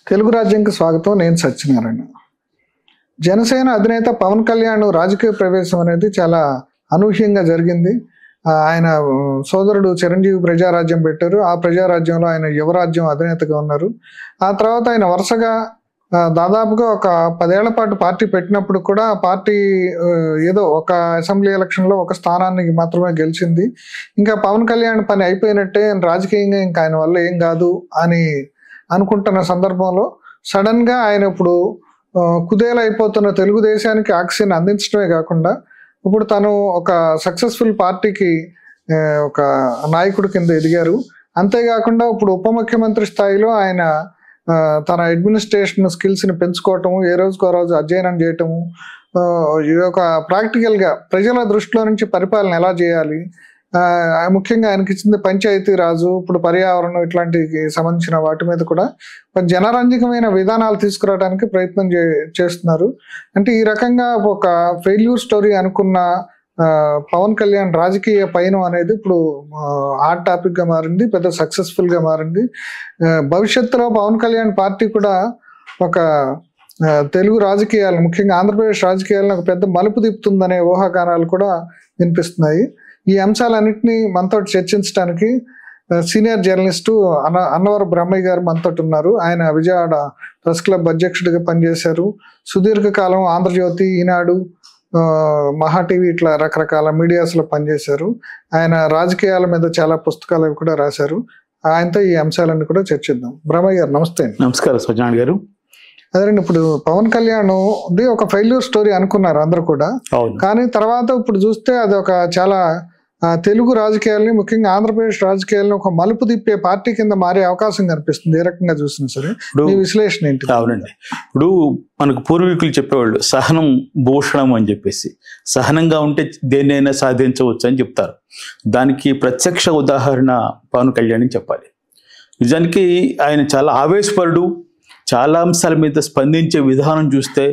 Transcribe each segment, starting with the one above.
తెలుగు రాజ్యంకి స్వాగతం. నేను సత్యనారాయణ. జనసేన అధినేత పవన్ కళ్యాణ్ రాజకీయ ప్రవేశం అనేది చాలా అనూహ్యంగా జరిగింది. ఆయన సోదరుడు చిరంజీవి ప్రజారాజ్యం పెట్టారు. ఆ ప్రజారాజ్యంలో ఆయన యువరాజ్యం అధినేతగా ఉన్నారు. ఆ తర్వాత ఆయన వరుసగా దాదాపుగా ఒక 10 ఏళ్ల పాటు పార్టీ పెట్టినప్పుడు కూడా పార్టీ ఏదో ఒక అసెంబ్లీ ఎలక్షన్లో ఒక స్థానానికి మాత్రమే గెలిచింది. ఇంకా పవన్ కళ్యాణ్ పని అయిపోయినట్టే, రాజకీయంగా ఇంకా ఆయన వల్ల ఏం కాదు అని అనుకుంటున్న సందర్భంలో సడన్ గా ఆయన ఇప్పుడు కుదేలైపోతున్న తెలుగుదేశానికి ఆక్సిజన్ అందించడమే కాకుండా ఇప్పుడు తను ఒక సక్సెస్ఫుల్ పార్టీకి ఒక నాయకుడి కింద ఎదిగారు. అంతేకాకుండా ఇప్పుడు ఉప ముఖ్యమంత్రి స్థాయిలో ఆయన తన అడ్మినిస్ట్రేషన్ స్కిల్స్ ని పెంచుకోవటము, ఏ రోజుకో రోజు అధ్యయనం చేయటము, ఇది ఒక ప్రాక్టికల్ గా ప్రజల దృష్టిలో నుంచి పరిపాలన ఎలా చేయాలి, ముఖ్యంగా ఆయనకి ఇచ్చింది పంచాయతీ రాజు, ఇప్పుడు పర్యావరణం, ఇట్లాంటికి సంబంధించిన వాటి మీద కూడా జనరంజకమైన విధానాలు తీసుకురావడానికి ప్రయత్నం చేస్తున్నారు. అంటే ఈ రకంగా ఒక ఫెయిల్యూర్ స్టోరీ అనుకున్న పవన్ కళ్యాణ్ రాజకీయ పయనం అనేది ఇప్పుడు హాట్ టాపిక్ గా మారింది, పెద్ద సక్సెస్ఫుల్ గా మారింది. భవిష్యత్తులో పవన్ కళ్యాణ్ పార్టీ కూడా ఒక తెలుగు రాజకీయాలు, ముఖ్యంగా ఆంధ్రప్రదేశ్ రాజకీయాలను ఒక పెద్ద మలుపు తిప్పుతుందనే ఊహాగానాలు కూడా వినిపిస్తున్నాయి. ఈ అంశాలన్నింటినీ మనతో చర్చించడానికి సీనియర్ జర్నలిస్టు అన్నవరం బ్రహ్మయ్య గారు మనతో ఉన్నారు. ఆయన విజయవాడ ప్రెస్ క్లబ్ అధ్యక్షుడిగా పనిచేశారు. సుదీర్ఘకాలం ఆంధ్రజ్యోతి, ఈనాడు, మహా టీవీ ఇట్లా రకరకాల మీడియాస్లో పనిచేశారు. ఆయన రాజకీయాల మీద చాలా పుస్తకాలు కూడా రాశారు. ఆయనతో ఈ అంశాలన్నీ కూడా చర్చిద్దాం. బ్రహ్మయ్య గారు నమస్తే. నమస్కారం సజ్జనాడ్ గారు. అదేండి, ఇప్పుడు పవన్ కళ్యాణ్ ఒక ఫెయిల్యూర్ స్టోరీ అనుకున్నారు అందరూ కూడా, కానీ తర్వాత ఇప్పుడు చూస్తే అది ఒక చాలా తెలుగు రాజకీయాల్ని, ముఖ్యంగా ఆంధ్రప్రదేశ్ రాజకీయాలను ఒక మలుపు తిప్పే పార్టీ కింద మారే అవకాశం కనిపిస్తుంది. ఏ రకంగా చూసినా సరే మీ విశ్లేషణ ఏంటి? అవునండి, ఇప్పుడు మనకు పూర్వీకులు చెప్పేవాళ్ళు సహనం భూషణం అని చెప్పేసి, సహనంగా ఉంటే దేన్నైనా సాధించవచ్చు అని చెప్తారు. దానికి ప్రత్యక్ష ఉదాహరణ పవన్ కళ్యాణ్ అని చెప్పాలి. నిజానికి ఆయన చాలా ఆవేశపరుడు, చాలా అంశాల మీద స్పందించే విధానం చూస్తే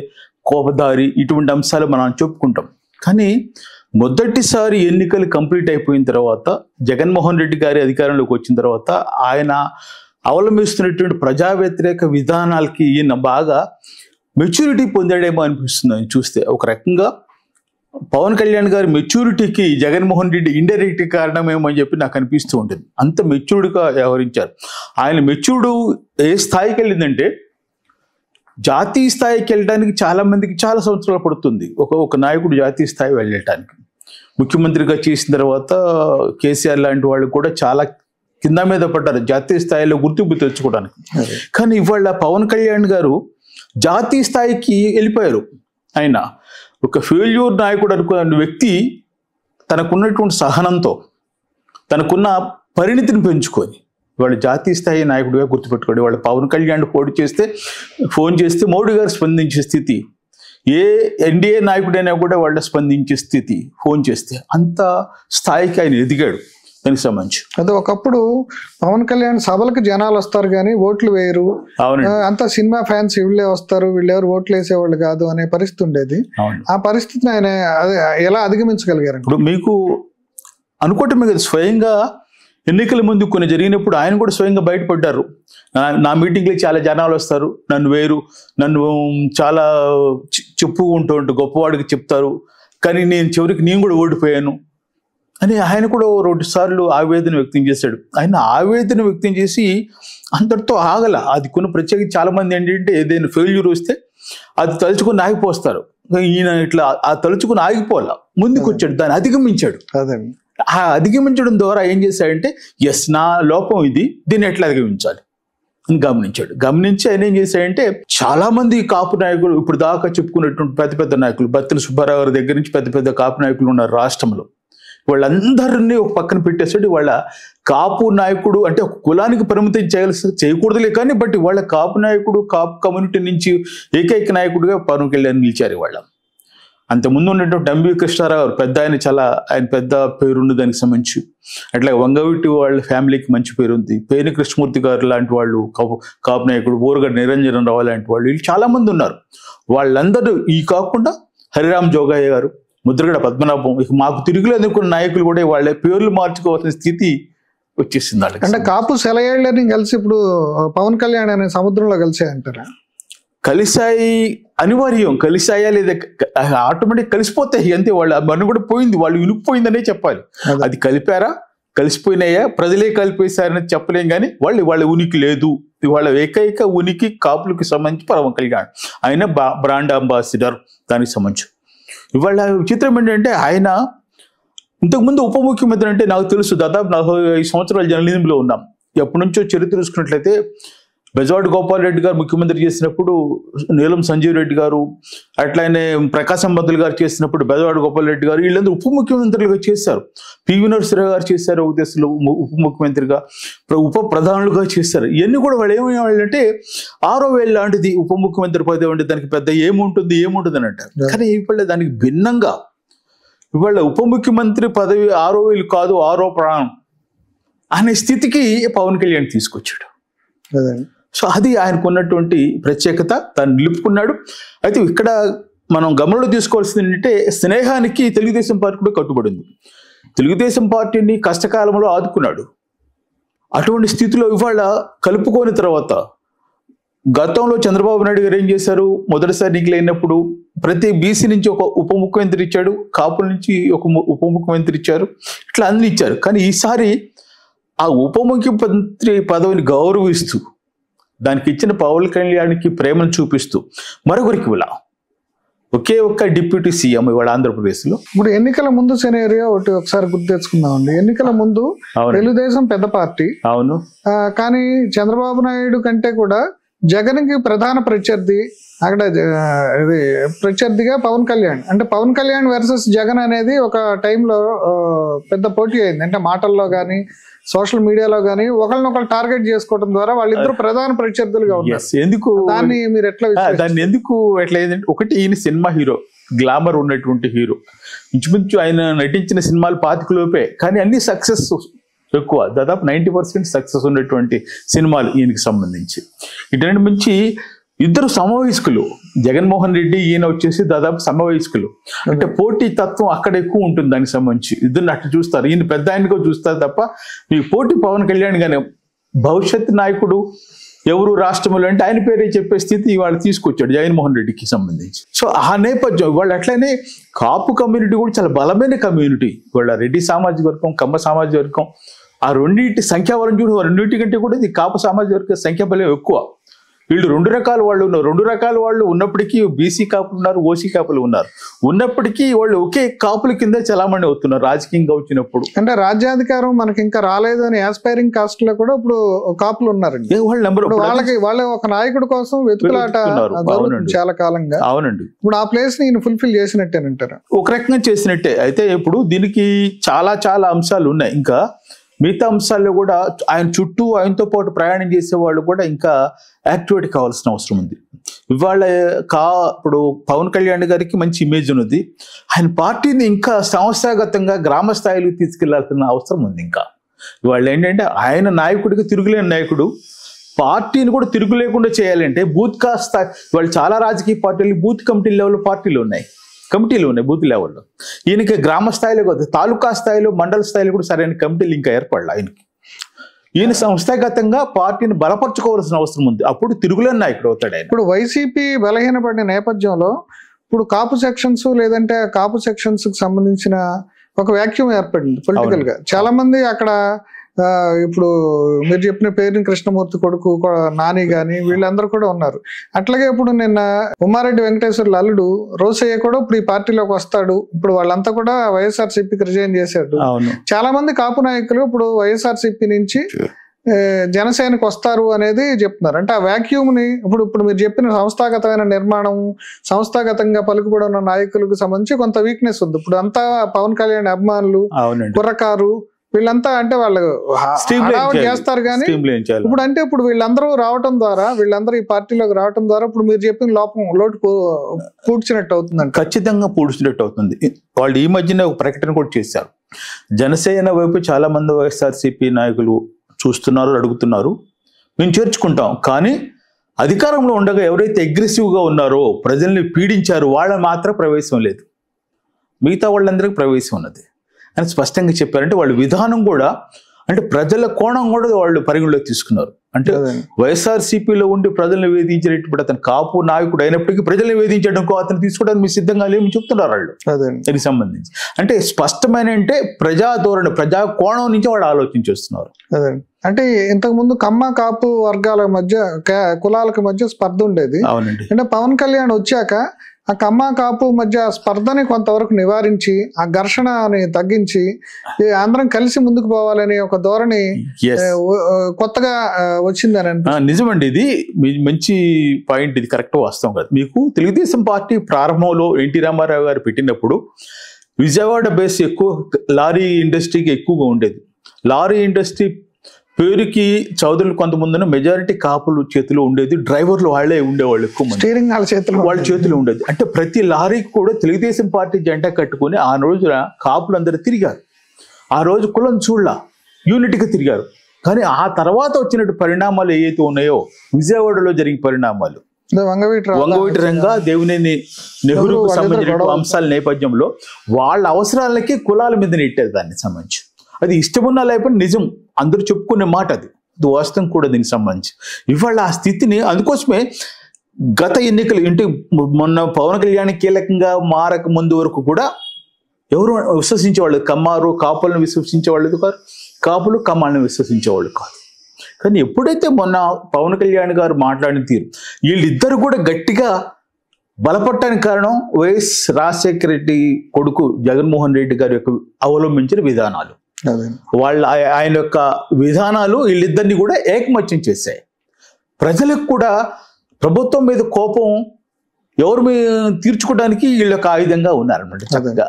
కోపదారి, ఇటువంటి అంశాలు మనం చెప్పుకుంటాం. కానీ మొదటిసారి ఎన్నికలు కంప్లీట్ అయిపోయిన తర్వాత, జగన్మోహన్ రెడ్డి గారి అధికారంలోకి వచ్చిన తర్వాత ఆయన అవలంబిస్తున్నటువంటి ప్రజా వ్యతిరేక విధానాలకి ఈయన బాగా మెచ్యూరిటీ పొందాడేమో అనిపిస్తుంది ఆయన చూస్తే. ఒక రకంగా పవన్ కళ్యాణ్ గారి మెచ్యూరిటీకి జగన్మోహన్ రెడ్డి ఇండైరెక్ట్ కారణమేమో అని చెప్పి నాకు అనిపిస్తూ ఉంటుంది. అంత మెచ్యూర్డ్గా వ్యవహరించారు. ఆయన మెచ్యూర్డు ఏ స్థాయికి వెళ్ళిందంటే, జాతీయ స్థాయికి వెళ్ళడానికి చాలా మందికి చాలా సంవత్సరాలు పడుతుంది. ఒక నాయకుడు జాతీయ స్థాయి వెళ్ళటానికి. ముఖ్యమంత్రిగా చేసిన తర్వాత కేసీఆర్ లాంటి వాళ్ళు కూడా చాలా కింద మీద పడ్డారు జాతీయ స్థాయిలో గుర్తింపు తెచ్చుకోవడానికి. కానీ ఇవాళ పవన్ కళ్యాణ్ గారు జాతీయ స్థాయికి వెళ్ళిపోయారు. ఆయన ఒక ఫెయిల్యూర్ నాయకుడు అనుకున్న వ్యక్తి తనకున్నటువంటి సహనంతో, తనకున్న పరిణితిని పెంచుకొని వాళ్ళు జాతీయ స్థాయి నాయకుడిగా గుర్తుపెట్టుకోండి. వాళ్ళు పవన్ కళ్యాణ్ పోటీ చేస్తే, ఫోన్ చేస్తే మోడీ గారు స్పందించే స్థితి, ఏ ఎన్డీఏ నాయకుడైనా కూడా వాళ్ళు స్పందించే స్థితి, ఫోన్ చేస్తే అంత స్థాయికి ఆయన ఎదిగాడు. దానికి సంబంధించి అదే ఒకప్పుడు పవన్ కళ్యాణ్ సభలకు జనాలు వస్తారు కానీ ఓట్లు వేయరు, అంత సినిమా ఫ్యాన్స్ వీళ్ళే వస్తారు, వీళ్ళెవరు ఓట్లు వేసేవాళ్ళు కాదు అనే పరిస్థితి ఉండేది. ఆ పరిస్థితిని ఆయన ఎలా అధిగమించగలిగారు? ఇప్పుడు మీకు అనుకోవటమే కదా, స్వయంగా ఎన్నికల ముందు కొన్ని జరిగినప్పుడు ఆయన కూడా స్వయంగా బయటపడ్డారు. నా మీటింగ్లకి చాలా జనాలు వస్తారు, నన్ను వేరు, నన్ను చాలా చెప్పుకుంటూ గొప్పవాడికి చెప్తారు, కానీ చివరికి నేను కూడా ఓడిపోయాను అని ఆయన కూడా 2 సార్లు ఆవేదన వ్యక్తం చేశాడు. ఆయన ఆవేదన వ్యక్తం చేసి అంతటితో ఆగల. అది కొన్ని ప్రత్యేకించి చాలా మంది ఏంటంటే ఏదైనా ఫెయిల్యూర్ వస్తే అది తలుచుకుని ఆగిపోస్తారు. ఈయన ఇట్లా ఆ తలుచుకుని ఆగిపోవాల, ముందుకు వచ్చాడు, దాన్ని అధిగమించాడు. ఆ అధిగమించడం ద్వారా ఏం చేశాడంటే, ఎస్ నా లోపం ఇది, దీన్ని ఎట్లా అధిగమించాలి అని గమనించాడు. గమనించి ఆయన ఏం చేశాడంటే, చాలా మంది కాపు నాయకులు, ఇప్పుడు దాకా చెప్పుకున్నటువంటి పెద్ద పెద్ద నాయకులు, బత్తిన సుబ్బారావు గారి దగ్గర నుంచి పెద్ద పెద్ద కాపు నాయకులు ఉన్నారు రాష్ట్రంలో. వాళ్ళందరినీ ఒక పక్కన పెట్టేసాడు. వాళ్ళ కాపు నాయకుడు అంటే ఒక కులానికి పరిమితం చేయకూడదులే కానీ, బట్ వాళ్ళ కాపు నాయకుడు, కాపు కమ్యూనిటీ నుంచి ఏకైక నాయకుడిగా పవన్ కళ్యాణ్ నిలిచారు. వాళ్ళ అంతకుముందు ఉన్నటువంటి ఎంవి కృష్ణారావు గారు పెద్ద ఆయన, చాలా ఆయన పెద్ద పేరుంది దానికి సంబంధించి. అట్లా వంగవీటి వాళ్ళ ఫ్యామిలీకి మంచి పేరు ఉంది. పేరు కృష్ణమూర్తి గారు లాంటి వాళ్ళు కాపు నాయకుడు, బోరుగడ్డ నిరంజన్ రావు లాంటి వాళ్ళు, వీళ్ళు చాలా మంది ఉన్నారు. వాళ్ళందరూ ఈ కాకుండా హరిరామ్ జోగయ్య గారు, ముద్రగడ పద్మనాభం, ఇక మాకు తిరుగులేదు అనుకున్న నాయకులు కూడా వాళ్ళ పేర్లు మార్చుకోవాల్సిన స్థితి వచ్చేసింది వాళ్ళకి. అంటే కాపు సెలయేళ్ళని కలిసి ఇప్పుడు పవన్ కళ్యాణ్ అనే సముద్రంలో కలిసాయి అంటారా? కలిసాయి, అనివార్యం. కలిసాయా లేదా ఆటోమేటిక్ కలిసిపోతాయి అంతే. వాళ్ళ మన కూడా పోయింది, వాళ్ళు వినిపోయిందనే చెప్పాలి. అది కలిపారా, కలిసిపోయినాయా, ప్రజలే కలిపేశారని చెప్పలేం. కానీ వాళ్ళ ఉనికి లేదు. వాళ్ళ ఏకైక ఉనికి కాపులకి సంబంధించి పవన్ కళ్యాణ్. ఆయన బ్రాండ్ అంబాసిడర్ దానికి సంబంధించి. ఇవాళ విచిత్రం ఏంటంటే ఆయన ఇంతకుముందు ఉప ముఖ్యమంత్రి అంటే నాకు తెలుసు, దాదాపు 45 సంవత్సరాలు జర్నలిజంలో ఉన్నాం. ఎప్పటి నుంచో చరిత్ర చూసుకున్నట్లయితే బెజవాడ గోపాల్ రెడ్డి గారు ముఖ్యమంత్రి చేసినప్పుడు నీలం సంజీవ్ రెడ్డి గారు, అట్లనే ప్రకాశం పంతులు గారు చేసినప్పుడు బెజవాడ గోపాల్ రెడ్డి గారు, వీళ్ళందరూ ఉప ముఖ్యమంత్రులుగా చేశారు. పివి నరసింహరావు గారు చేశారు ఒక దశలో ఉప ముఖ్యమంత్రిగా, ఉప ప్రధానులుగా చేశారు. ఇవన్నీ కూడా వాళ్ళు ఏమయ్యేవాళ్ళంటే 6వ వేళ లాంటిది ఉప ముఖ్యమంత్రి పదవి అంటే దానికి పెద్ద ఏముంటుంది అని అంటారు. కానీ ఇవాళ దానికి భిన్నంగా ఇవాళ ఉప ముఖ్యమంత్రి పదవి 6వ వేలు కాదు, 6వ ప్రాణం అనే స్థితికి పవన్ కళ్యాణ్ తీసుకొచ్చాడు. సో అది ఆయనకు ఉన్నటువంటి ప్రత్యేకత, దాన్ని నిలుపుకున్నాడు. అయితే ఇక్కడ మనం గమనంలో తీసుకోవాల్సింది ఏంటంటే స్నేహానికి తెలుగుదేశం పార్టీ కూడా కట్టుబడింది. తెలుగుదేశం పార్టీని కష్టకాలంలో ఆదుకున్నాడు. అటువంటి స్థితిలో ఇవాళ కలుపుకోని తర్వాత గతంలో చంద్రబాబు నాయుడు గారు ఏం చేశారు, మొదటిసారి ఎన్నికలైనప్పుడు ప్రతి బీసీ నుంచి ఒక ఉప ముఖ్యమంత్రి ఇచ్చాడు, కాపుల నుంచి ఒక ఉప ముఖ్యమంత్రి ఇచ్చారు, ఇట్లా అన్ని ఇచ్చారు. కానీ ఈసారి ఆ ఉప ముఖ్యమంత్రి పదవిని గౌరవిస్తూ దానికి ఇచ్చిన పవన్ కళ్యాణ్కి ప్రేమను చూపిస్తూ మరొకరికి ఇలా ఒకే ఒక్క డిప్యూటీ సీఎం ఇవాళ ఆంధ్రప్రదేశ్లో. ఇప్పుడు ఎన్నికల ముందు సినారియో ఒకసారి గుర్తు తెచ్చుకుందామండి. ఎన్నికల ముందు తెలుగుదేశం పెద్ద పార్టీ, అవును, కానీ చంద్రబాబు నాయుడు కంటే కూడా జగన్కి ప్రధాన ప్రత్యర్థి అక్కడ ప్రత్యర్థిగా పవన్ కళ్యాణ్. అంటే పవన్ కళ్యాణ్ వర్సెస్ జగన్ అనేది ఒక టైంలో పెద్ద పోటీ అయింది. అంటే మాటల్లో కానీ సోషల్ మీడియాలో కానీ ఒకరినొకరు టార్గెట్ చేసుకోవడం ద్వారా వాళ్ళిద్దరు ప్రధాన ప్రత్యర్థులుగా ఉన్నారు. ఎందుకు దాన్ని మీరు దాన్ని ఎందుకు ఎట్లా అయిందంటే, ఒకటి ఈయన సినిమా హీరో, గ్లామర్ ఉన్నటువంటి హీరో. ఇంచుమించు ఆయన నటించిన సినిమాలు 25 లోపే, కానీ అన్ని సక్సెస్ ఎక్కువ, దాదాపు 90% సక్సెస్ ఉన్నటువంటి సినిమాలు ఈయనకి సంబంధించి. ఇటువంటి నుంచి ఇద్దరు సమవయస్కులు, జగన్మోహన్ రెడ్డి ఈయన వచ్చేసి దాదాపు సమవయస్కులు. అంటే పోటీ తత్వం అక్కడ ఎక్కువ ఉంటుంది దానికి సంబంధించి. ఇద్దరు అట్లా చూస్తారు, ఈయన పెద్ద ఆయనగా చూస్తారు తప్ప మీ పోటీ పవన్ కళ్యాణ్ గానే భవిష్యత్ నాయకుడు ఎవరు రాష్ట్రంలో అంటే ఆయన పేరే చెప్పే స్థితి వాళ్ళు తీసుకొచ్చాడు జగన్మోహన్ రెడ్డికి సంబంధించి. సో ఆ నేపథ్యం వాళ్ళు అట్లనే కాపు కమ్యూనిటీ కూడా చాలా బలమైన కమ్యూనిటీ. వాళ్ళ రెడ్డి సామాజిక వర్గం, కమ్మ సామాజిక వర్గం, ఆ రెండింటి సంఖ్యాబలం చూడు, రెండింటి కంటే కూడా ఇది కాపు సామాజిక వర్గ సంఖ్యాబలం ఎక్కువ. వీళ్ళు 2 రకాల వాళ్ళు ఉన్నారు. 2 రకాల వాళ్ళు ఉన్నప్పటికీ బీసీ కాపులు ఉన్నారు, ఓసీ కాపులు ఉన్నారు. ఉన్నప్పటికీ వాళ్ళు ఒకే కాపుల కింద చలామణి అవుతున్నారు రాజకీయంగా వచ్చినప్పుడు. అంటే రాజ్యాధికారం మనకి ఇంకా రాలేదు అని ఆస్పైరింగ్ కాస్ట్ లో కూడా ఇప్పుడు కాపులు ఉన్నారండి. వాళ్ళ ఒక నాయకుడి కోసం వెతుకులాట చాలా కాలంగా. అవునండి. ఇప్పుడు ఆ ప్లేస్ ని ఫుల్ఫిల్ చేసినట్టేనంటారా? ఒక రకంగా చేసినట్టే. అయితే ఇప్పుడు దీనికి చాలా చాలా అంశాలు ఉన్నాయి. ఇంకా మిగతా అంశాల్లో కూడా ఆయన చుట్టూ ఆయనతో పాటు ప్రయాణం చేసే వాళ్ళు కూడా ఇంకా యాక్టివేట్ కావాల్సిన అవసరం ఉంది. ఇవాళ ఇప్పుడు పవన్ కళ్యాణ్ గారికి మంచి ఇమేజ్ ఉన్నది. ఆయన పార్టీని ఇంకా సంస్థాగతంగా గ్రామ స్థాయిలో తీసుకెళ్లాల్సిన అవసరం ఉంది. ఇంకా ఇవాళ ఏంటంటే ఆయన నాయకుడికి తిరుగులేని నాయకుడు, పార్టీని కూడా తిరుగు లేకుండా చేయాలంటే బూత్ స్థాయి. ఇవాళ చాలా రాజకీయ పార్టీలు బూత్ కమిటీ లెవెల్ కమిటీలు ఉన్నాయి బూత్ లెవెల్లో. ఈయనకి గ్రామ స్థాయిలో కాదు, తాలూకా స్థాయిలో, మండల స్థాయిలో కూడా సరైన కమిటీలు ఇంకా ఏర్పడాలి ఆయనకి. ఈయన సంస్థాగతంగా పార్టీని బలపరచుకోవాల్సిన అవసరం ఉంది. అప్పుడు తిరుగులేని నాయకుడు అవుతాడు ఆయన. ఇప్పుడు వైసీపీ బలహీనపడిన నేపథ్యంలో ఇప్పుడు కాపు సెక్షన్స్ లేదంటే కాపు సెక్షన్స్ కి సంబంధించిన ఒక వ్యాక్యూమ్ ఏర్పడింది పొలిటికల్ గా. చాలా మంది అక్కడ ఇప్పుడు మీరు చెప్పిన పేరుని కృష్ణమూర్తి కొడుకు నాని గాని వీళ్ళందరూ కూడా ఉన్నారు. అట్లాగే ఇప్పుడు నిన్న ఉమ్మారెడ్డి వెంకటేశ్వర్ల అల్లుడు రోసయ్య కూడా ఇప్పుడు ఈ పార్టీలోకి వస్తాడు. ఇప్పుడు వాళ్ళంతా కూడా వైఎస్ఆర్సీపీకి రిజైన్ చేశాడు. చాలా మంది కాపు నాయకులు ఇప్పుడు వైఎస్ఆర్సీపీ నుంచి జనసేనకు వస్తారు అనేది చెప్తున్నారు. అంటే ఆ వ్యాక్యూమ్ ని ఇప్పుడు మీరు చెప్పిన సంస్థాగతమైన నిర్మాణం, సంస్థాగతంగా పలుకుబడి ఉన్న నాయకులకు సంబంధించి కొంత వీక్నెస్ ఉంది. ఇప్పుడు అంతా పవన్ కళ్యాణ్ అభిమానులు, కుర్రకారు వీళ్ళంతా అంటే వాళ్ళు చేస్తారు. కానీ ఇప్పుడు అంటే ఇప్పుడు వీళ్ళందరూ రావటం ద్వారా, వీళ్ళందరూ ఈ పార్టీలోకి రావటం ద్వారా ఇప్పుడు మీరు చెప్పిన లోటు పూడ్చినట్టు అవుతుందండి. ఖచ్చితంగా పూడ్చినట్టు అవుతుంది. వాళ్ళు ఈ మధ్యన ఒక ప్రకటన కూడా చేశారు. జనసేన వైపు చాలా మంది వైఎస్ఆర్సీపీ నాయకులు చూస్తున్నారు, అడుగుతున్నారు, మేము చేర్చుకుంటాం. కానీ అధికారంలో ఉండగా ఎవరైతే అగ్రెసివ్గా ఉన్నారో, ప్రజల్ని పీడించారో వాళ్ళని మాత్రం ప్రవేశం లేదు, మిగతా వాళ్ళందరికీ ప్రవేశం ఉన్నది అని స్పష్టంగా చెప్పారంటే వాళ్ళ విధానం కూడా అంటే ప్రజల కోణం కూడా వాళ్ళు పరిగణలోకి తీసుకున్నారు. అంటే వైఎస్ఆర్సీపీలో ఉండి ప్రజలను వేధించేటప్పుడు అతను కాపు నాయకుడు అయినప్పటికీ ప్రజలను వేధించడానికి అతను తీసుకోవడానికి మీ సిద్ధంగా లేమని చెప్తున్నారు వాళ్ళు. దీనికి సంబంధించి అంటే స్పష్టమైన అంటే ప్రజా ధోరణి, ప్రజా కోణం నుంచి వాళ్ళు ఆలోచించేస్తున్నారు. అంటే ఇంతకు ముందు కమ్మ కాపు వర్గాల మధ్య, కులాలకు మధ్య స్పర్ధ ఉండేది. అవునండి. అంటే పవన్ కళ్యాణ్ వచ్చాక ఆ కమ్మ కాపు మధ్య స్పర్ధని కొంతవరకు నివారించి, ఆ ఘర్షణని తగ్గించి అందరం కలిసి ముందుకు పోవాలని ఒక ధోరణి కొత్తగా వచ్చిందని. నిజమండి, ఇది మంచి పాయింట్, ఇది కరెక్ట్ వాస్తవం కాదు. మీకు తెలుగుదేశం పార్టీ ప్రారంభంలో ఎన్టీ రామారావు గారు పెట్టినప్పుడు విజయవాడ బేస్ ఎక్కువ లారీ ఇండస్ట్రీకి ఎక్కువగా ఉండేది. లారీ ఇండస్ట్రీ పేరుకి చౌదరులు కొంతమంది మెజారిటీ కాపులు చేతిలో ఉండేది, డ్రైవర్లు వాళ్ళే ఉండేవాళ్ళు, ఎక్కువ మంది వాళ్ళ చేతిలో ఉండేది. అంటే ప్రతి లారీకి కూడా తెలుగుదేశం పార్టీ జెండా కట్టుకుని ఆ రోజున కాపులందరూ తిరిగారు. ఆ రోజు కులం చూడలా, యూనిట్గా తిరిగారు. కానీ ఆ తర్వాత వచ్చినట్టు పరిణామాలు ఏవైతే ఉన్నాయో, విజయవాడలో జరిగిన పరిణామాలు, వంగవీటి రంగా, దేవినేని నెహ్రూకు సంబంధించిన అంశాల నేపథ్యంలో వాళ్ళ అవసరాలకి కులాల మీద నెట్టారు దాన్ని సంబంధించి. అది ఇష్టమున్నా లేకపోతే నిజం, అందరూ చెప్పుకునే మాట, అది వాస్తవం కూడా దీనికి సంబంధించి. ఇవాళ ఆ స్థితిని, అందుకోసమే గత ఎన్నికలు ఇంటి మొన్న పవన్ కళ్యాణ్ కీలకంగా మారక ముందు వరకు కూడా ఎవరు విశ్వసించేవాళ్ళు, కమ్మారు కాపులను విశ్వసించేవాళ్ళు కాదు, కాపులు కమ్మాలను విశ్వసించేవాళ్ళు కాదు. కానీ ఎప్పుడైతే మొన్న పవన్ కళ్యాణ్ గారు మాట్లాడిన తీరు, వీళ్ళిద్దరు కూడా గట్టిగా బలపడటానికి కారణం వైఎస్ రాజశేఖర రెడ్డి కొడుకు జగన్మోహన్ రెడ్డి గారి యొక్క అవలంబించిన విధానాలు. ఆయన యొక్క విధానాలు వీళ్ళిద్దరిని కూడా ఏకమత్యం చేశాయి. ప్రజలకు కూడా ప్రభుత్వం మీద కోపం ఎవరు తీర్చుకోవడానికి వీళ్ళ యొక్క ఆయుధంగా ఉన్నారన్నమాట. చక్కగా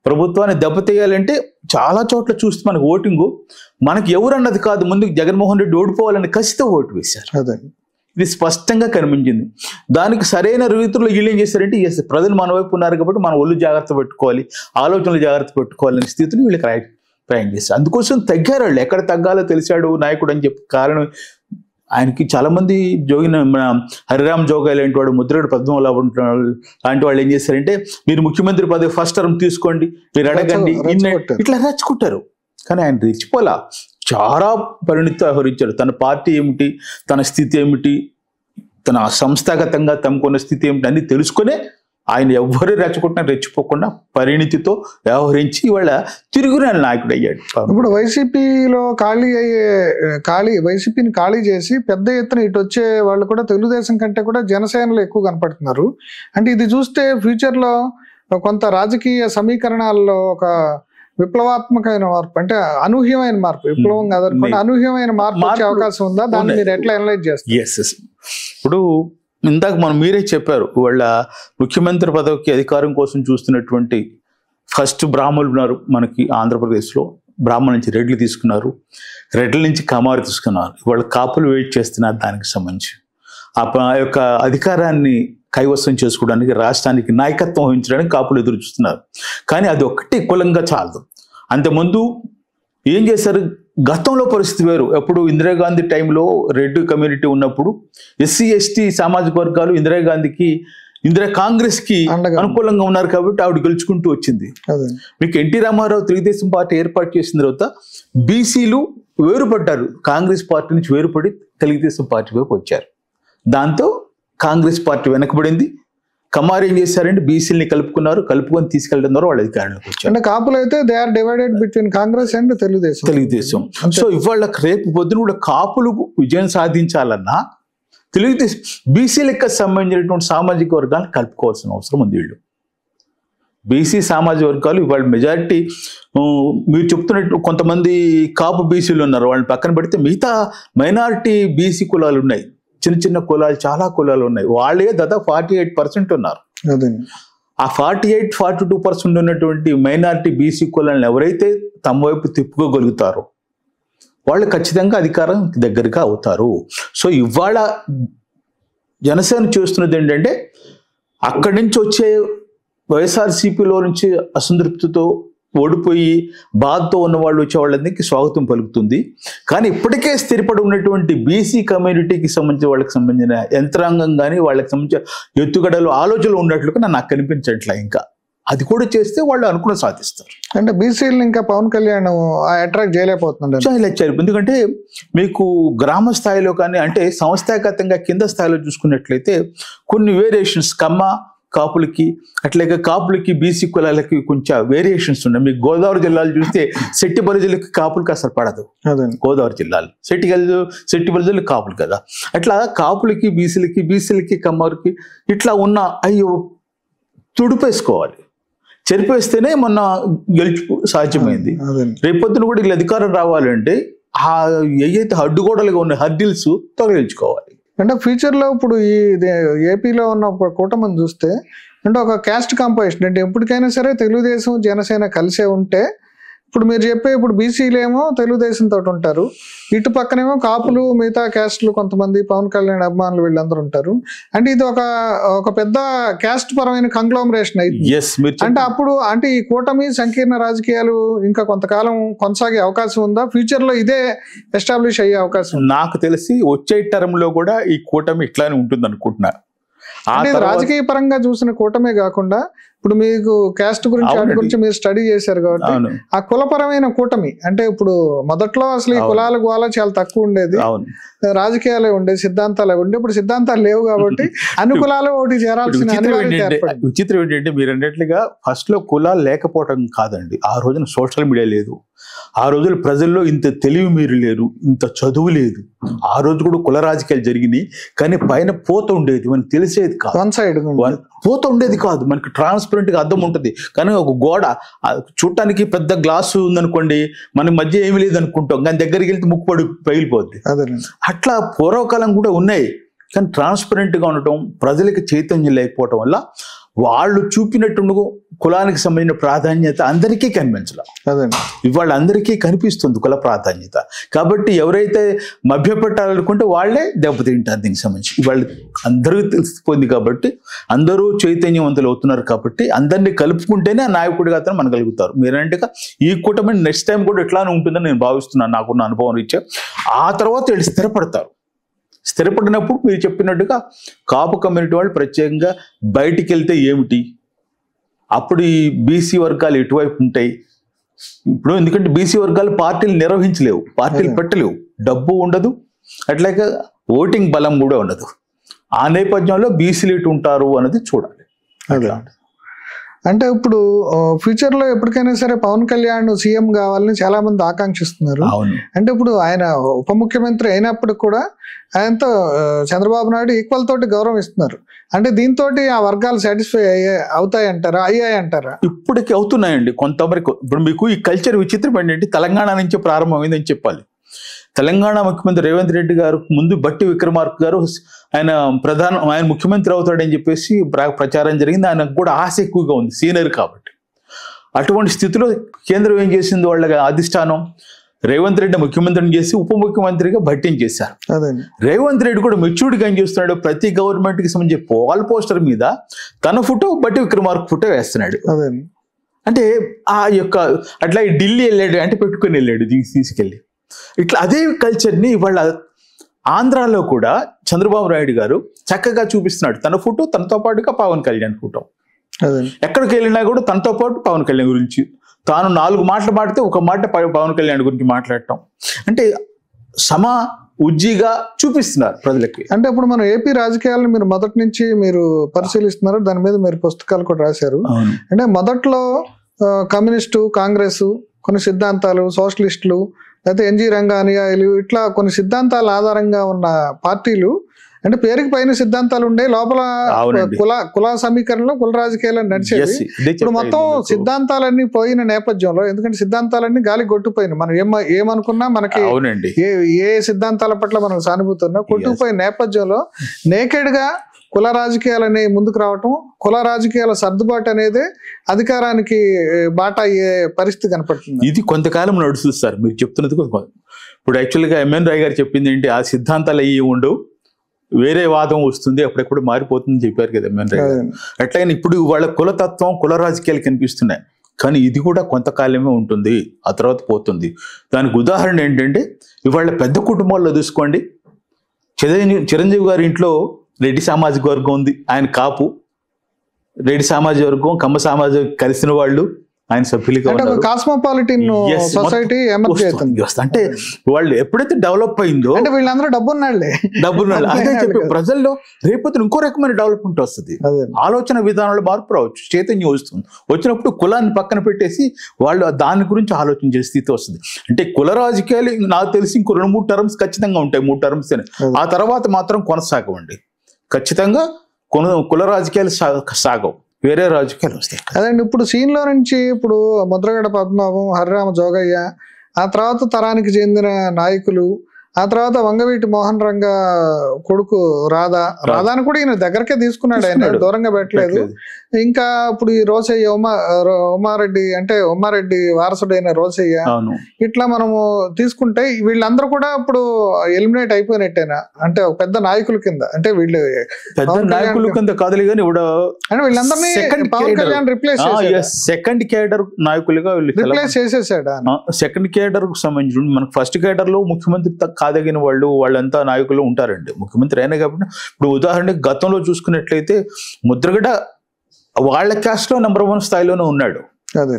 ప్రభుత్వాన్ని దెబ్బతీయాలంటే చాలా చోట్ల చూస్తే మనకు ఓటింగు మనకి ఎవరన్నది కాదు, ముందుకు జగన్మోహన్ రెడ్డి ఓడిపోవాలని కసితో ఓటు వేశారు. ఇది స్పష్టంగా కనిపించింది. దానికి సరైన రీతిలో వీళ్ళు ఏం చేశారంటే, ప్రజలు మన వైపు ఉన్నారు కాబట్టి మనం ఒళ్ళు జాగ్రత్త పెట్టుకోవాలి, ఆలోచనలు జాగ్రత్త పెట్టుకోవాలనే స్థితిని వీళ్ళకి ప్రయాణం చేశారు. అందుకోసం తగ్గారు వాళ్ళు, ఎక్కడ తగ్గాలో తెలిసాడు నాయకుడు అని చెప్పి. కారణం ఆయనకి చాలా మంది మన హరిరామ్ జోగా లాంటి వాడు, ముద్రగడ పద్మనాభ లాంటి వాళ్ళు ఏం చేశారంటే, మీరు ముఖ్యమంత్రి పదవి ఫస్ట్ టర్మ్ తీసుకోండి, మీరు అడగండి, ఇట్లా రెచ్చుకుంటారు. కానీ ఆయన రెచ్చిపోలా, చాలా పరిణితి వ్యవహరించారు. తన పార్టీ ఏమిటి, తన స్థితి ఏమిటి, తన సంస్థాగతంగా తమకున్న స్థితి ఏమిటి అని తెలుసుకునే ఆయన ఎవ్వరు రెచ్చిపోకుండా పరిణితితో వ్యవహరించి ఇవాళ తిరుగురాని నాయకుడు అయ్యాడు. ఇప్పుడు వైసీపీలో వైసీపీని ఖాళీ చేసి పెద్ద ఎత్తున ఇటు వచ్చే వాళ్ళు కూడా తెలుగుదేశం కంటే కూడా జనసేనలో ఎక్కువ కనపడుతున్నారు. అంటే ఇది చూస్తే ఫ్యూచర్లో కొంత రాజకీయ సమీకరణాల్లో ఒక విప్లవాత్మకమైన మార్పు, అంటే అనూహ్యమైన మార్పు, విప్లవం కాదనుకోండి, అనూహ్యమైన మార్పు వచ్చే అవకాశం ఉందా? దాన్ని మీరు ఎట్లా అనలైజ్ చేస్తారు? ఇప్పుడు ఇందాక మీరే చెప్పారు, వాళ్ళ ముఖ్యమంత్రి పదవికి అధికారం కోసం చూస్తున్నటువంటి ఫస్ట్ బ్రాహ్మణులు ఉన్నారు మనకి ఆంధ్రప్రదేశ్లో. బ్రాహ్మణ నుంచి రెడ్లు తీసుకున్నారు, రెడ్ల నుంచి కమారు తీసుకున్నారు. ఇవాళ కాపులు వెయిట్ చేస్తున్నారు దానికి సంబంధించి. ఆ యొక్క అధికారాన్ని కైవసం చేసుకోవడానికి, రాష్ట్రానికి నాయకత్వం వహించడానికి కాపులు ఎదురు చూస్తున్నారు. కానీ అది ఒక్కటి కులంగా చాలదు. అంతకుముందు ఏం చేశారు, గతంలో పరిస్థితి వేరు. ఎప్పుడు ఇందిరాగాంధీ టైంలో రెడ్డి కమ్యూనిటీ ఉన్నప్పుడు ఎస్సీ ఎస్టీ సామాజిక వర్గాలు కాంగ్రెస్కి అనుకూలంగా ఉన్నారు కాబట్టి ఆవిడ గెలుచుకుంటూ వచ్చింది. మీకు ఎన్టీ రామారావు తెలుగుదేశం పార్టీ ఏర్పాటు చేసిన తర్వాత బీసీలు వేరుపడ్డారు, కాంగ్రెస్ పార్టీ నుంచి వేరుపడి తెలుగుదేశం పార్టీ వైపు వచ్చారు. దాంతో కాంగ్రెస్ పార్టీ వెనకబడింది. కమారు ఏం చేశారంటే బీసీలని కలుపుకొని తీసుకెళ్ళడం ద్వారా వాళ్ళ అధికారంలోకి వచ్చారు. అంటే కాపులు అయితే they are divided between Congress and Telugu Desam. So ఇవాళ రేపు పొద్దున కూడా కాపులు విజయం సాధించాలన్నా తెలుగుదేశం బీసీలకు సంబంధించినటువంటి సామాజిక వర్గాలను కలుపుకోవాల్సిన అవసరం ఉంది. వీళ్ళు బీసీ సామాజిక వర్గాలు ఇవాళ మెజారిటీ, మీరు చెప్తున్నట్టు కొంతమంది కాపు బీసీలు ఉన్నారు, వాళ్ళని పక్కన పెడితే మిగతా మైనారిటీ బీసీ కులాలు ఉన్నాయి, చిన్న చిన్న కులాలు, చాలా కులాలు ఉన్నాయి. వాళ్ళే దాదాపు 48% ఉన్నారు. ఆ 48-42% ఉన్నటువంటి మైనారిటీ బీసీ కులాలను ఎవరైతే తమ వైపు తిప్పుకోగలుగుతారో వాళ్ళు ఖచ్చితంగా అధికారం దగ్గరగా అవుతారు. సో ఇవాళ జనసేన చూస్తున్నది ఏంటంటే, అక్కడి నుంచి వచ్చే వైఎస్ఆర్సీపీలో నుంచి అసంతృప్తితో ఓడిపోయి బాధతో ఉన్న వాళ్ళు వచ్చే వాళ్ళందరికీ స్వాగతం పలుకుతుంది. కానీ ఇప్పటికే స్థిరపడి ఉన్నటువంటి బీసీ కమ్యూనిటీకి సంబంధించిన వాళ్ళకి సంబంధించిన యంత్రాంగం కానీ వాళ్ళకి సంబంధించిన ఎత్తుగడలు ఆలోచనలు ఉన్నట్లుగా నాకు కనిపించట్లే. ఇంకా అది కూడా చేస్తే వాళ్ళు అనుకున్న సాధిస్తారు. అంటే బీసీలు ఇంకా పవన్ కళ్యాణ్ అట్రాక్ట్ చేయలేకపోతున్నాడు. చేయలేచారు. ఎందుకంటే మీకు గ్రామ స్థాయిలో కానీ అంటే సంస్థాగతంగా కింద స్థాయిలో చూసుకున్నట్లయితే కొన్ని వేరియేషన్స్ కమ్మ కాపులకి అట్లాగే కాపులకి బీసీ కులాలకి కొంచెం వేరియేషన్స్ ఉన్నాయి. మీకు గోదావరి జిల్లాలు చూస్తే శెట్టి బలిజలకి కాపులకి అసలు పడదు. గోదావరి జిల్లాలు శెట్టి బలిజలు కాపులు కదా. అట్లా కాపులకి బీసీలకి కమ్మరికి ఇట్లా ఉన్న అయ్యో తుడిపేసుకోవాలి, చెరిపేస్తేనే మొన్న గెలుపు సాధ్యమైంది. రేపొద్దున కూడా వీళ్ళు అధికారం రావాలంటే ఆ ఏదైతే అడ్డుగోడలుగా ఉన్న హర్డిల్స్ తొలగించుకోవాలి. అంటే ఫ్యూచర్లో ఇప్పుడు ఈ ఏపీలో ఉన్న కూటమిని చూస్తే అంటే ఒక క్యాస్ట్ కాంపోజిషన్ అంటే ఎప్పటికైనా సరే తెలుగుదేశం జనసేన కలిసే ఉంటే ఇప్పుడు మీరు చెప్పే ఇప్పుడు బీసీలు ఏమో తెలుగుదేశం తోటి ఉంటారు, ఇటు పక్కనేమో కాపులు మిగతా క్యాస్ట్లు కొంతమంది పవన్ కళ్యాణ్ అభిమానులు వీళ్ళందరూ ఉంటారు. అంటే ఇది ఒక పెద్ద క్యాస్ట్ పరమైన కంగ్లోమరేషన్ అయింది. అంటే అప్పుడు అంటే ఈ కూటమి సంకీర్ణ రాజకీయాలు ఇంకా కొంతకాలం కొనసాగే అవకాశం ఉందా? ఫ్యూచర్ లో ఇదే ఎస్టాబ్లిష్ అయ్యే అవకాశం? నాకు తెలిసి వచ్చే టర్మ్ లో కూడా ఈ కూటమి ఇట్లానే ఉంటుంది అనుకుంటున్నా. రాజకీయ పరంగా చూసిన కూటమే కాకుండా ఇప్పుడు మీకు క్యాస్ట్ గురించి వాటి గురించి మీరు స్టడీ చేశారు కాబట్టి ఆ కులపరమైన కూటమి అంటే ఇప్పుడు మొదట్లో అసలు ఈ కులాల గోళ చాలా తక్కువ ఉండేది, రాజకీయాలే ఉండేది, సిద్ధాంతాలే ఉండే. ఇప్పుడు సిద్ధాంతాలు లేవు కాబట్టి అన్ని కులాలు ఒకటి చేరాల్సిన విచిత్రం ఏంటంటే మీరు అన్నట్లుగా ఫస్ట్ లో కులాలు లేకపోవటం కాదండి. ఆ రోజున సోషల్ మీడియా లేదు, ఆ రోజులు ప్రజల్లో ఇంత తెలివి మీరు లేరు, ఇంత చదువు లేదు. ఆ రోజు కూడా కుల రాజకీయాలు జరిగినాయి కానీ పైన పోత ఉండేది, మనకి తెలిసేది కాదు. వన్ సైడ్ పోత ఉండేది కాదు, మనకి ట్రాన్స్పరెంట్ గా అర్థం ఉంటుంది. కానీ ఒక గోడ చూడటానికి పెద్ద గ్లాసు ఉందనుకోండి, మన మధ్య ఏమి లేదు అనుకుంటాం కానీ దగ్గరికి వెళ్తే ముక్కుపడి పగిలిపోద్ది. అట్లా పూర్వకాలం కూడా ఉన్నాయి కానీ ట్రాన్స్పరెంట్ గా ఉండటం, ప్రజలకి చైతన్యం లేకపోవటం వల్ల వాళ్ళు చూపినట్టు కులానికి సంబంధించిన ప్రాధాన్యత అందరికీ కనిపించాలి. ఇవాళ అందరికీ కనిపిస్తుంది కుల ప్రాధాన్యత. కాబట్టి ఎవరైతే మభ్యపెట్టాలనుకుంటే వాళ్ళే దెబ్బతింటారు దీనికి సంబంధించి. ఇవాళ అందరికీ తెలిసిపోయింది కాబట్టి అందరూ చైతన్యవంతులు అవుతున్నారు కాబట్టి అందరినీ కలుపుకుంటేనే ఆ నాయకుడిగా అతను మనగలుగుతారు. మీరంటే ఈ కూటమి నెక్స్ట్ టైం కూడా ఎట్లానే ఉంటుందని నేను భావిస్తున్నాను, నాకున్న అనుభవం రీత్యా. ఆ తర్వాత వీళ్ళు స్థిరపడతారు. స్థిరపడినప్పుడు మీరు చెప్పినట్టుగా కాపు కమ్యూనిటీ వాళ్ళు ప్రత్యేకంగా బయటికి వెళ్తే ఏమిటి, అప్పుడు ఈ బీసీ వర్గాలు ఎటువైపు ఉంటాయి. ఇప్పుడు ఎందుకంటే బీసీ వర్గాలు పార్టీలు నిర్వహించలేవు, పార్టీలు పెట్టలేవు, డబ్బు ఉండదు, అట్లాగే ఓటింగ్ బలం కూడా ఉండదు. ఆ నేపథ్యంలో బీసీలు ఎటు ఉంటారు అనేది చూడాలి. అంటే ఇప్పుడు ఫ్యూచర్ లో ఎప్పటికైనా సరే పవన్ కళ్యాణ్ సీఎం కావాలని చాలా మంది ఆకాంక్షిస్తున్నారు. అంటే ఇప్పుడు ఆయన ఉప ముఖ్యమంత్రి అయినప్పుడు కూడా ఆయనతో చంద్రబాబు నాయుడు ఈక్వల్ తోటి గౌరవం ఇస్తున్నారు. అంటే దీంతో ఆ వర్గాలు సాటిస్ఫై అవుతాయంటారా, అయ్యాయంటారా? ఇప్పటికి అవుతున్నాయండి కొంతవరకు. ఇప్పుడు మీకు ఈ కల్చర్ విచిత్రం ఏంటంటే తెలంగాణ నుంచి ప్రారంభమైందని చెప్పాలి. తెలంగాణ ముఖ్యమంత్రి రేవంత్ రెడ్డి గారు ముందు బట్టి విక్రమార్క గారు ఆయన ముఖ్యమంత్రి అవుతాడని చెప్పేసి ప్రచారం జరిగింది. ఆయనకు కూడా ఆశ ఎక్కువగా ఉంది, సీనియర్ కాబట్టి. అటువంటి స్థితిలో కేంద్రం ఏం చేసింది, వాళ్ళ అధిష్టానం రేవంత్ రెడ్డి ముఖ్యమంత్రిని చేసి ఉప ముఖ్యమంత్రిగా భట్టిని చేశారు. రేవంత్ రెడ్డి కూడా మెచ్యూర్డ్గా ఏం చేస్తున్నాడు, ప్రతి గవర్నమెంట్ కి సంబంధించి వాల్ పోస్టర్ మీద తన ఫోటో బట్టి విక్రమార్క ఫోటో వేస్తున్నాడు. అంటే ఆ యొక్క అట్లా ఢిల్లీ వెళ్ళాడు అంటే పెట్టుకుని వెళ్ళాడు తీసుకెళ్ళి. ఇట్లా అదే కల్చర్ని ఇవాళ ఆంధ్రాలో కూడా చంద్రబాబు నాయుడు గారు చక్కగా చూపిస్తున్నాడు. తన ఫోటో తనతో పాటుగా పవన్ కళ్యాణ్ ఫోటో, ఎక్కడికి వెళ్ళినా కూడా తనతో పాటు పవన్ కళ్యాణ్ గురించి తాను 4 మాటలు మాడితే ఒక మాట పవన్ కళ్యాణ్ గురించి మాట్లాడటం, అంటే ఉజ్జిగా చూపిస్తున్నారు ప్రజలకి. అంటే ఇప్పుడు మనం ఏపీ రాజకీయాలను మీరు మొదటి నుంచి మీరు పరిశీలిస్తున్నారు, దాని మీద మీరు పుస్తకాలు కూడా రాశారు. అంటే మొదట్లో కమ్యూనిస్టు, కాంగ్రెస్, కొన్ని సిద్ధాంతాలు, సోషలిస్టులు, లేకపోతే ఎన్జి రంగానియాయులు, ఇట్లా కొన్ని సిద్ధాంతాల ఆధారంగా ఉన్న పార్టీలు, అంటే పేరుకి పైన సిద్ధాంతాలు ఉండే లోపల కుల సమీకరణలో కుల రాజకీయాలు నడిచేది. ఇప్పుడు మొత్తం సిద్ధాంతాలన్నీ పోయిన నేపథ్యంలో, ఎందుకంటే సిద్ధాంతాలన్నీ గాలి కొట్టుకుపోయినాయి, మనం ఏమనుకున్నా మనకి ఏ సిద్ధాంతాల పట్ల మనకు సానుభూతి ఉన్నా కొట్టుకుపోయిన నేపథ్యంలో నేకెడ్ గా కుల రాజకీయాలని ముందుకు రావటం, కుల రాజకీయాల సర్దుబాటు అనేది అధికారానికి బాట అయ్యే పరిస్థితి కనపడుతుంది. ఇది కొంతకాలం నడుస్తుంది సార్ మీరు చెప్తున్నది. ఇప్పుడు యాక్చువల్గా ఎంఎన్ రాయ్ గారు చెప్పింది ఏంటి, ఆ సిద్ధాంతాలు అయ్యి ఉండవు, వేరే వాదం వస్తుంది, అప్పుడెప్పుడు మారిపోతుందని చెప్పారు కదా ఎంఎన్ రాయ్ గారు. అట్లాగే ఇప్పుడు వాళ్ళ కులతత్వం, కుల రాజకీయాలు కనిపిస్తున్నాయి, కానీ ఇది కూడా కొంతకాలమే ఉంటుంది, ఆ తర్వాత పోతుంది. దానికి ఉదాహరణ ఏంటంటే ఇవాళ పెద్ద కుటుంబాల్లో చూసుకోండి, చిరంజీవి గారి ఇంట్లో రెడ్డి సామాజిక వర్గం ఉంది, ఆయన కాపు, రెడ్డి సామాజిక వర్గం, కమ్మ సామాజిక కలిసిన వాళ్ళు ఆయన సభ్యులుగా అంటే ఒక ఉన్నారు. కాస్మోపాలిటిన్ Yes, సొసైటీ ఎమర్జ్ అవుతుంది. అంటే వాళ్ళు ఎప్పుడైతే డెవలప్ అయిందో అంటే వీళ్ళందరూ డబ్బున్నాళ్లే. డబ్బులు అదే చెప్పి ప్రజల్లో రేపొద్దున ఇంకో రకమైన డెవలప్మెంట్ వస్తుంది, అదే ఆలోచన విధానాలు మార్పు రావచ్చు, చైతన్యం వస్తుంది. వచ్చినప్పుడు కులాన్ని పక్కన పెట్టేసి వాళ్ళు దాని గురించి ఆలోచించే స్థితి వస్తుంది. అంటే కుల రాజకీయాలు నాకు తెలిసి ఇంకో 2-3 టర్మ్స్ ఖచ్చితంగా ఉంటాయి, 3 టర్మ్స్. ఆ తర్వాత మాత్రం కొనసాగవండి, ఖచ్చితంగా కుల రాజకీయాలు సాగవు, వేరే రాజకీయాలు వస్తాయి. అదండి ఇప్పుడు సీన్ లో నుంచి ఇప్పుడు ముద్రగడ పద్మనాభం, హరిరామ జోగయ్య, ఆ తర్వాత తరానికి చెందిన నాయకులు, ఆ తర్వాత వంగవీటి మోహన్ రంగ కొడుకు రాధాని కూడా ఈయన దగ్గరకే తీసుకున్నాడు, ఆయన దూరంగా పెట్టలేదు. ఇంకా ఇప్పుడు ఈ రోసయ్య ఉమారెడ్డి, అంటే ఉమారెడ్డి వారసుడైన రోసయ్య, ఇట్లా మనము తీసుకుంటే వీళ్ళందరూ కూడా ఇప్పుడు ఎలిమినేట్ అయిపోయినట్టేనా? అంటే ఒక పెద్ద నాయకుల కింద, అంటే వీళ్ళు పెద్ద నాయకుల కింద కాదులే కానీ అంటే వీళ్ళందరినీ Pavan Kalyan replace second cadre నాయకులుగా రిప్లేస్ చేసేసాడు. సెకండ్ కేడర్ కు సంబంధించి మనకు ఫస్ట్ కేడర్ లో ముఖ్యమంత్రి కాదగిన వాళ్ళంతా నాయకులు ఉంటారండి, ముఖ్యమంత్రి అయినా. కాబట్టి ఇప్పుడు ఉదాహరణకి గతంలో చూసుకున్నట్లయితే ముద్రగడ వాళ్ళ క్యాస్ట్ లో నెంబర్ 1 స్థాయిలోనే ఉన్నాడు. అదే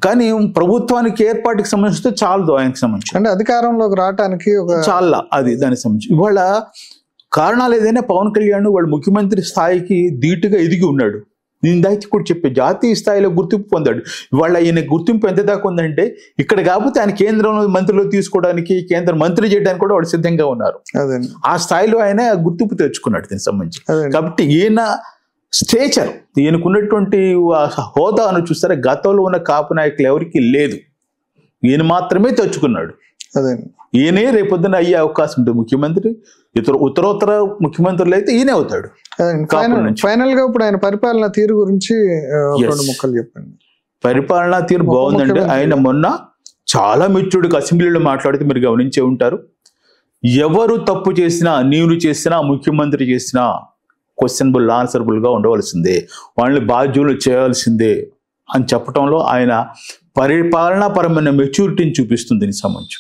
కానీ ప్రభుత్వానికి ఏర్పాటుకి సంబంధించి చాలదు, ఆయనకు సంబంధించి అంటే అధికారంలోకి రావడానికి చాలా అది దానికి సంబంధించి. ఇవాళ కారణాలు ఏదైనా పవన్ కళ్యాణ్ వాళ్ళు ముఖ్యమంత్రి స్థాయికి ధీటుగా ఎదిగి ఉన్నాడు. నేను దానికి కూడా చెప్పే జాతీయ స్థాయిలో గుర్తింపు పొందాడు. ఇవాళ ఈయన గుర్తింపు ఎంత దాకా ఉందంటే ఇక్కడ కాకపోతే ఆయన కేంద్రంలో మంత్రిలో తీసుకోవడానికి, కేంద్ర మంత్రి చేయడానికి కూడా వాళ్ళు సిద్ధంగా ఉన్నారు. ఆ స్థాయిలో ఆయన గుర్తింపు తెచ్చుకున్నాడు దీనికి సంబంధించి. కాబట్టి ఈయన స్టేచర్, ఈయనకున్నటువంటి హోదాను చూస్తారా గతంలో ఉన్న కాపు నాయకులు ఎవరికి లేదు, ఈయన మాత్రమే తెచ్చుకున్నాడు. ఈయనే రేపొద్దున అయ్యే అవకాశం ఉంటుంది ముఖ్యమంత్రి. ఉత్తరోత్తర ముఖ్యమంత్రులు అయితే ఈయనే అవుతాడు. ఫైనల్ గా ఇప్పుడు ఆయన పరిపాలనా తీరు గురించి 2 ముక్కలు చెప్పండి. పరిపాలనా తీరు బాగుందండి. ఆయన మొన్న చాలా మెచ్యూర్డ్గా అసెంబ్లీలో మాట్లాడితే మీరు గమనించే ఉంటారు. ఎవరు తప్పు చేసినా, నీవు చేసినా, ముఖ్యమంత్రి చేసినా క్వశ్చనబుల్, ఆన్సరబుల్ గా ఉండవలసిందే, వాళ్ళని బాధ్యులు చేయాల్సిందే అని చెప్పడంలో ఆయన పరిపాలనాపరమైన మెచ్యూరిటీని చూపిస్తుంది దీనికి సంబంధించి.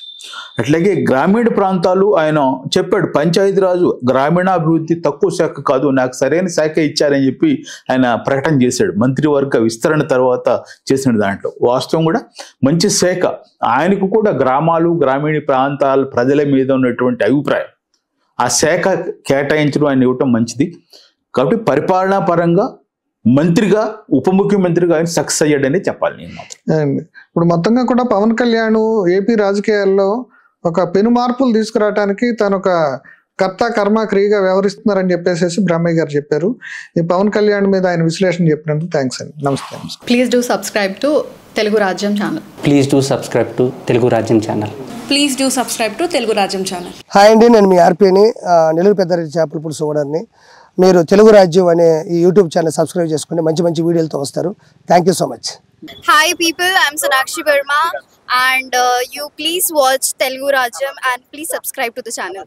అట్లాగే గ్రామీణ ప్రాంతాలు ఆయన చెప్పాడు, పంచాయతీరాజు గ్రామీణాభివృద్ధి తక్కువ శాఖ కాదు, నాకు సరైన శాఖ ఇచ్చారని చెప్పి ఆయన ప్రకటన చేశాడు. మంత్రివర్గ విస్తరణ తర్వాత చేసిన దాంట్లో వాస్తవం కూడా మంచి శాఖ. ఆయనకు కూడా గ్రామాలు, గ్రామీణ ప్రాంతాల ప్రజల మీద ఉన్నటువంటి అభిప్రాయం, ఆ శాఖ కేటాయించడం ఆయన ఇవ్వటం మంచిది. కాబట్టి పరిపాలనా పరంగా మంత్రిగా, ఉప ముఖ్యమంత్రిగా ఆయన సక్సెస్ అయ్యాడని చెప్పాలి నేను మాత్రం. ఇప్పుడు మొత్తంగా కూడా పవన్ కళ్యాణ్ ఏపీ రాజకీయాల్లో ఒక పెను మార్పులు తీసుకురావడానికి తను ఒక కర్త కర్మ క్రియగా వ్యవహరిస్తున్నారని చెప్పేసి బ్రహ్మయ్య గారు చెప్పారు. ఈ పవన్ కళ్యాణ్ మీద ఆయన విశ్లేషణ చెప్పినందుకు థ్యాంక్స్ అండి. నమస్తే. Please do subscribe to Telugu Rajyam channel. Please do subscribe to Telugu Rajyam channel. Please do subscribe to Telugu Rajyam channel. Hi అండి, నేను మీ ఆర్పీని, నెల్లూరు పెద్దారెడ్డి చేపల పులుసు ఓనర్ని. మీరు తెలుగు రాజ్యం అనే ఈ యూట్యూబ్ ఛానల్ సబ్స్క్రైబ్ చేసుకుని మంచి మంచి వీడియోలతో వస్తారు. Thank you so much. Hi people, I'm Sonakshi Verma and you please watch Telugu Rajyam and please subscribe to the channel.